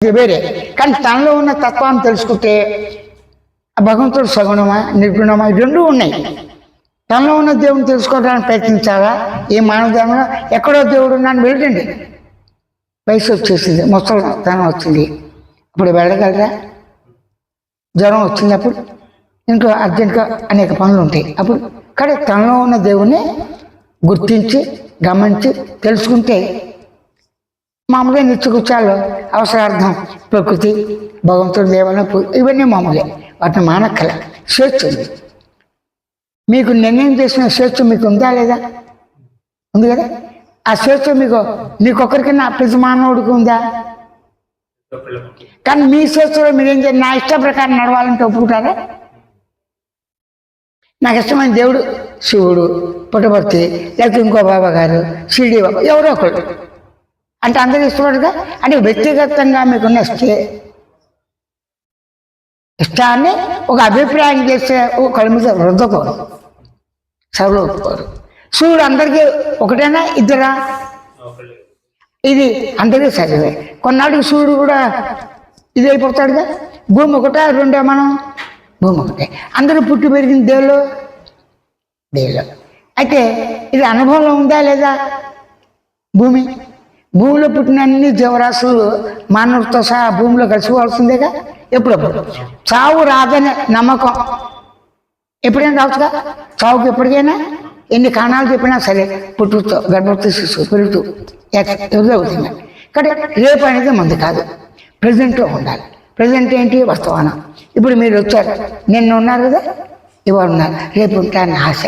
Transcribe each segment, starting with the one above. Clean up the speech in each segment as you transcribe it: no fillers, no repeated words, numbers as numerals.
ఇది వేరే. కానీ తనలో ఉన్న తత్వాన్ని తెలుసుకుంటే భగవంతుడు సగుణమా నిర్గుణమా రెండూ ఉన్నాయి. తనలో ఉన్న దేవుని తెలుసుకోవడానికి ప్రయత్నించాలా. ఈ మానవ జన్మలో ఎక్కడో దేవుడు ఉన్నాను వెళ్ళండి. వయసు వచ్చేసింది, ముసలితనం వచ్చింది, అప్పుడు వెళ్ళగలరా? జ్వరం వచ్చింది, అప్పుడు ఇంట్లో అర్జెంట్గా అనేక పనులు ఉంటాయి. అప్పుడు కానీ తనలో ఉన్న దేవుణ్ణి గుర్తించి గమనించి తెలుసుకుంటే మామూలుగా నిత్యకృత్యాలు అవసరార్థం ప్రకృతి భగవంతుడి దేవాలయం ఇవన్నీ మామూలే, వాటిని మానక్కల. స్వేచ్ఛ ఉంది మీకు. నిర్ణయం చేసిన స్వేచ్ఛ మీకు ఉందా లేదా? ఉంది కదా. ఆ స్వేచ్ఛ మీకొకరికైనా ప్రతి మానవుడికి ఉందా? కానీ మీ స్వేచ్ఛలో మీరేం చేయాలి? నా ఇష్ట ప్రకారం నడవాలంటే ఒప్పుకుంటారా? నాకు ఇష్టమైన దేవుడు శివుడు, పుట్టపర్తి, లేకపోతే ఇంకో బాబా గారు, షిరిడి బాబా, ఎవరో ఒకరు అంటే అందరూ ఇష్టపడగా. అంటే వ్యక్తిగతంగా మీకున్న ఇష్టాన్ని ఒక అభిప్రాయం చేస్తే ఒకళ్ళ మీద రుద్దకోరు, సభలో ఒప్పుకోరు. శివుడు అందరికీ ఒకటేనా ఇద్దరా? ఇది అందరికీ సరివే. కొన్నాళ్ళకి శివుడు కూడా ఇది అయిపోతాడుగా. భూమి ఒకటా రెండే? మనం భూమి ఒకటే. అందరూ పుట్టి పెరిగిన దేవుళ్ళు. అయితే ఇది అనుభవంలో ఉందా లేదా? భూమిలో పుట్టిన అన్ని జీవరాశులు మానవుడితో సహా భూమిలో కలిసిపోవాల్సిందేగా. ఎప్పుడప్పుడు చావు రాదనే నమ్మకం ఎప్పుడైనా రావచ్చుగా. చావుకి ఎప్పటికైనా ఎన్ని కారణాలు చెప్పినా సరే పుట్టుతో గర్భవతి శిశువు పెరుగుతూ ఎదురవుతుంది. కానీ రేపు అనేది మంది కాదు, ప్రజెంట్లో ఉండాలి. ప్రజెంట్ ఏంటి? వస్తవానం. ఇప్పుడు మీరు వచ్చారు, నిన్న ఉన్నారు కదా, ఇవాళ ఉన్నారు, రేపు ఉంటారని ఆశ.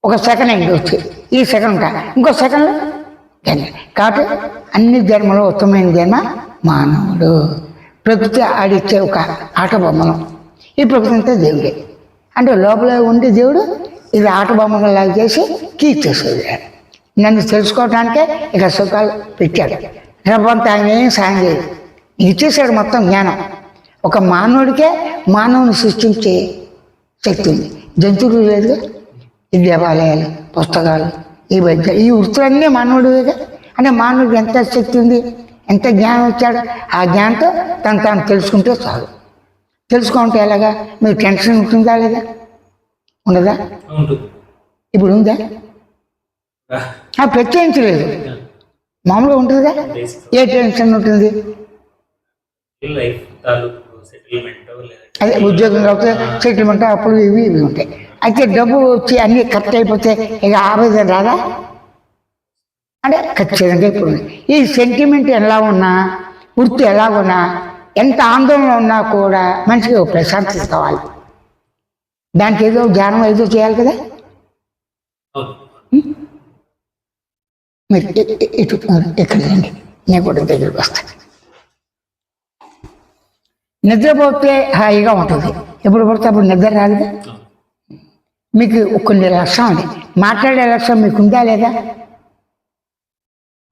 ఒక సెకండ్ అయింది వచ్చి, ఈ సెకండ్ ఉంటా, ఇంకో సెకండ్లో జన్మ. కాబట్టి అన్ని జన్మలో ఉత్తమమైన జన్మ మానవుడు. ప్రకృతి ఆడిచ్చే ఒక ఆట బొమ్మను. ఈ ప్రకృతి అంతా దేవుడే. అంటే లోపల ఉండే దేవుడు ఇది ఆట బొమ్మగా లాగా చేసి కీర్చేసేది. నన్ను తెలుసుకోవడానికే ఇక సుఖాలు పెట్టాడు. రేపంతా ఆయన ఏం సాయం చేయడు, ఇచ్చేసాడు మొత్తం జ్ఞానం. ఒక మానవుడికే మానవుని సృష్టించే శక్తి ఉంది, జంతువులు లేదుగా. ఈ దేవాలయాలు, పుస్తకాలు, ఈ వైద్య, ఈ వృత్తులన్నీ మానవుడిగా. అంటే మానవుడికి ఎంత శక్తి ఉంది, ఎంత జ్ఞానం వచ్చాడు. ఆ జ్ఞానంతో తాను తెలుసుకుంటే చాలు. తెలుసుకుంటే ఎలాగా? మీకు టెన్షన్ ఉంటుందా లేదా? ఉండదా? ఇప్పుడు ఉందా? ప్రత్యేకించలేదు, మామూలుగా ఉంటుందిగా. ఏ టెన్షన్ ఉంటుంది? అదే ఉద్యోగం కాకపోతే సెటిల్మెంట్, అప్పుడు ఇవి ఉంటాయి. అయితే డబ్బు వచ్చి అన్నీ ఖర్చు అయిపోతే ఇక ఆవేదన రాదా? అంటే ఖచ్చితంగా ఇప్పుడు ఈ సెంటిమెంట్ ఎలా ఉన్నా, వృత్తి ఎలా ఉన్నా, ఎంత ఆందోళన ఉన్నా కూడా మనిషికి ఒక ప్రశాంతత కావాలి. దానికి ఏదో ధ్యానం ఏదో చేయాలి కదా. మీరు ఇటు ఇక్కడ రండి, నేను కూడా దగ్గరికి వస్తాను. నిద్రపోతే హాయిగా ఉంటుంది, ఎప్పుడు పడితే అప్పుడు నిద్ర రాదుగా. మీకు కొన్ని లక్ష్యం ఉంది, మాట్లాడే లక్ష్యం మీకు ఉందా లేదా?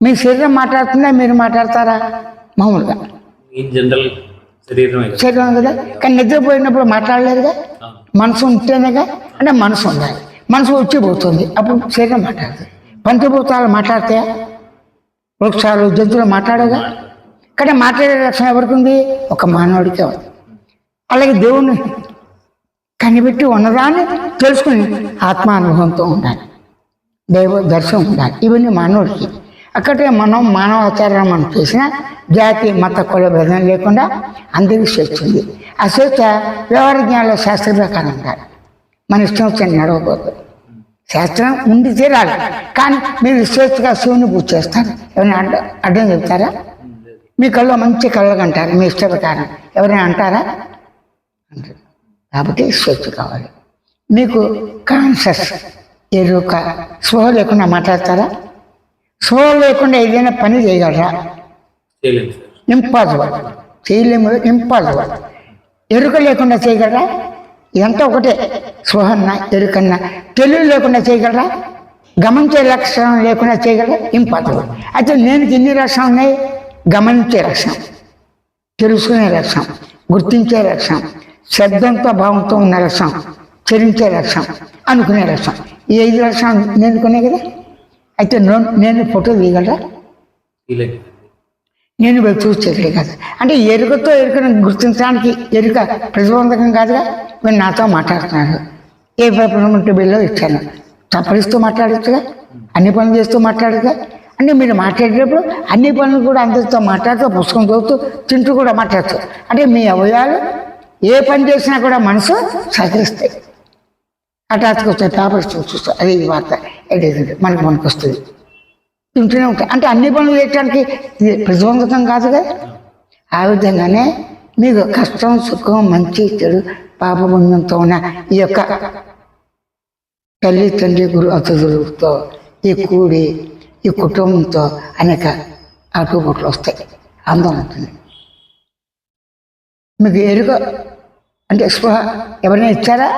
మీ శరీరం మాట్లాడుతుందా, మీరు మాట్లాడతారా? మామూలుగా శరీరం కదా. కానీ నిద్రపోయినప్పుడు మాట్లాడలేదుగా. మనసు ఉంటేనేగా. అంటే మనసు ఉండాలి, మనసు వచ్చిపోతుంది, అప్పుడు శరీరం మాట్లాడుతుంది. పంచభూతాలు మాట్లాడతాయా? వృక్షాలు, జంతువులు మాట్లాడగా. కానీ మాట్లాడే లక్షణం ఎవరికి ఉంది? ఒక మానవుడికే ఉంది. అలాగే దేవుణ్ణి కనిపెట్టి ఉన్నదాన్ని తెలుసుకుని ఆత్మానుభవంతో ఉండాలి, దైవ దర్శనం ఉండాలి. ఇవన్నీ మానవుడికి. అక్కడే మనం మానవాచార్యం మనం చేసిన జాతి మత కుల భేదం లేకుండా అందరికీ స్వేచ్ఛ ఉంది. ఆ స్వేచ్ఛ వ్యవహార జ్ఞానంలో శాస్త్ర ప్రకారం ఉండాలి. మన ఇష్టం వచ్చిన నడవకూడదు, శాస్త్రం ఉండి తీరాలి. కానీ మీరు స్వేచ్ఛగా శివుని పూజ చేస్తారు, ఎవరైనా అడ్డం చెప్తారా? మీ కళ్ళు మంచి కళ్ళగా అంటారు, మీ ఇష్ట ప్రకారం ఎవరైనా అంటారా? అంటారు. కాబట్టి స్వేచ్ఛ కావాలి. మీకు కాన్షియస్ ఎరుక స్పృహ లేకుండా మాట్లాడతారా? స్పృహ లేకుండా ఏదైనా పని చేయగలరా? ఇంపాసిబుల్. చేయలేము, ఇంపాసిబుల్. ఎరుక లేకుండా చేయగలరా? ఇదంతా ఒకటే. స్పృహన్నా ఎరుకన్నా తెలివి లేకుండా చేయగలరా? గమనించే లక్షణం లేకుండా చేయగలరా? ఇంపాసిబుల్. అయితే నేను ఎన్ని లక్షణం ఉన్నాయి? గమనించే లక్షణం, తెలుసుకునే లక్షణం, గుర్తించే లక్షణం, శబ్దంతో భావంతో ఉన్న లక్షణం, చరించే లక్షణం, అనుకునే లక్షణం. ఈ 5 లక్షణం నేను కొనే కదా. అయితే నేను ఫోటో తీయగలరా? నేను వెళ్ళి చూసేది కాదు. అంటే ఎరుకను గుర్తించడానికి ఎరుక ప్రతిబంధకం కాదుగా. మీరు నాతో మాట్లాడుతున్నారు, ఏ పేపర్మెంట్ బిల్లో ఇచ్చాను, చప్పరిస్తూ మాట్లాడచ్చుగా, అన్ని పనులు చేస్తూ మాట్లాడగా. అంటే మీరు మాట్లాడేటప్పుడు అన్ని పనులు కూడా అందరితో మాట్లాడుతూ, పుస్తకం చదువుతూ, తింటూ కూడా మాట్లాడచ్చు. అంటే మీ అవయవాలు ఏ పని చేసినా కూడా మనసు సహకరిస్తాయి. హఠాత్తుగా వస్తాయి, పేపర్స్ చూస్తాం, అదే ఈ వార్త ఏదైతే మనకు వస్తుంది, తింటూనే ఉంటాయి. అంటే అన్ని పనులు చేయడానికి ఇది ప్రతిబంధకం కాదుగా. ఆ విధంగానే మీకు కష్టం, సుఖం, మంచి, చెడు, పాపపుణ్యంతో ఉన్న ఈ యొక్క తల్లి, తండ్రి, గురు, అతిథులతో ఈ కూడి ఈ కుటుంబంతో అనేక ఆటుపోట్లు వస్తాయి, ఆందోళన ఉంటుంది. మీకు ఎరుక అంటే స్పృహ ఎవరైనా ఇచ్చారా?